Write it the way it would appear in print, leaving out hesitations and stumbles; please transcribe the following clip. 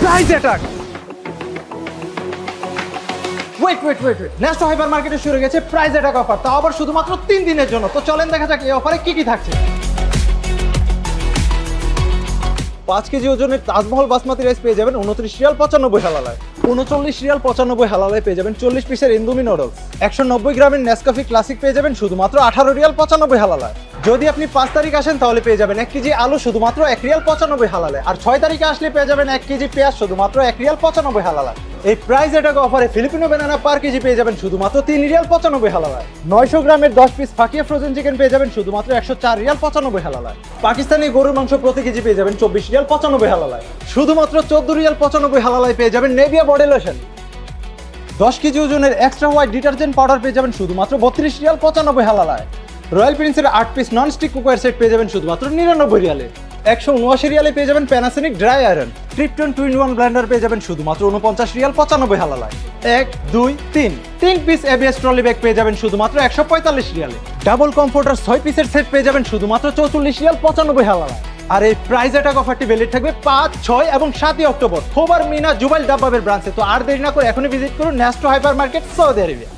Price attack. Wait Nesto হাইপার মার্কেটে শুরু গেছে প্রাইস অ্যাটাক অফার, তাও আবার শুধুমাত্র 3 দিনের জন্য। তো চলেন দেখা যাক এই অফারে কি কি থাকছে। 5 কেজি ওজনের তাজমহল বাসমতি রাইস পেয়ে যাবেন 29 রিয়াল 95 হালালায়। 39 রিয়াল 95 হালালায় পেয়ে যাবেন 40 পিসের ইন্দোমি নুডলস। 190 গ্রামের নেসকাফে ক্লাসিক পেয়ে যাবেন শুধুমাত্র 18 রিয়াল 95 হালালায়। যদি আপনি 5 তারিখ আসেন তাহলে পেয়ে যাবেন 1 কেজি আলু শুধুমাত্র 1 রিয়াল 95 হালালায়। আর 6 তারিখে আসলে পেয়ে যাবেন 1 কেজি পেঁয়াজ শুধুমাত্র 1 রিয়াল 95 হালালায়। এই প্রাইস অ্যাটাক অফারে ফিলিপিনো ব্যানানা পার কেজি পেয়ে যাবেন শুধুমাত্র 3 রিয়াল 95 হালালায়। 900 গ্রামের 10 পিস ফাকিয়া ফ্রোজেন চিকেন পেয়ে যাবেন শুধুমাত্র 104 রিয়াল 95 হালালায়। পাকিস্তানি গরুর মাংস প্রতি কেজি পেয়ে যাবেন 24 রিয়াল 95 হালালায়। শুধুমাত্র 14 রিয়াল 95 হালালায় পেয়ে যাবেন নেভিয়া বডি লোশন। 10 কেজি ওজনের এক্সট্রা হোয়াইট ডিটারজেন্ট পাউডার পেয়ে যাবেন শুধুমাত্র 32 রিয়াল 95 হালালায়। রয়্যাল প্রিন্সের 8 piece non stick cooker set পেয়ে যাবেন শুধুমাত্র 99 রিয়ালে। 179 রিয়ালে পেয়ে যাবেন Panasonic dry iron. Krypton 2-in-1 blender পেয়ে যাবেন শুধুমাত্র 49 রিয়াল 95 হালালায়। 1 2 3 পিস এবিএস ট্রলি ব্যাগ পেয়ে যাবেন শুধুমাত্র 145 রিয়ালে। ডাবল কমফোর্টার 6 পিসের সেট পেয়ে যাবেন শুধুমাত্র 44 রিয়াল 95 হালালায়। আর এই প্রাইস অ্যাটাক অফারটি ভ্যালিড থাকবে 5, 6 এবং 7 অক্টোবর খোবার মিনা জুবাইল ডাব্বাবের ব্রাঞ্চে। তো আর দেরি না করে এখনই ভিজিট করুন Nesto hyper market Saudi Arabia.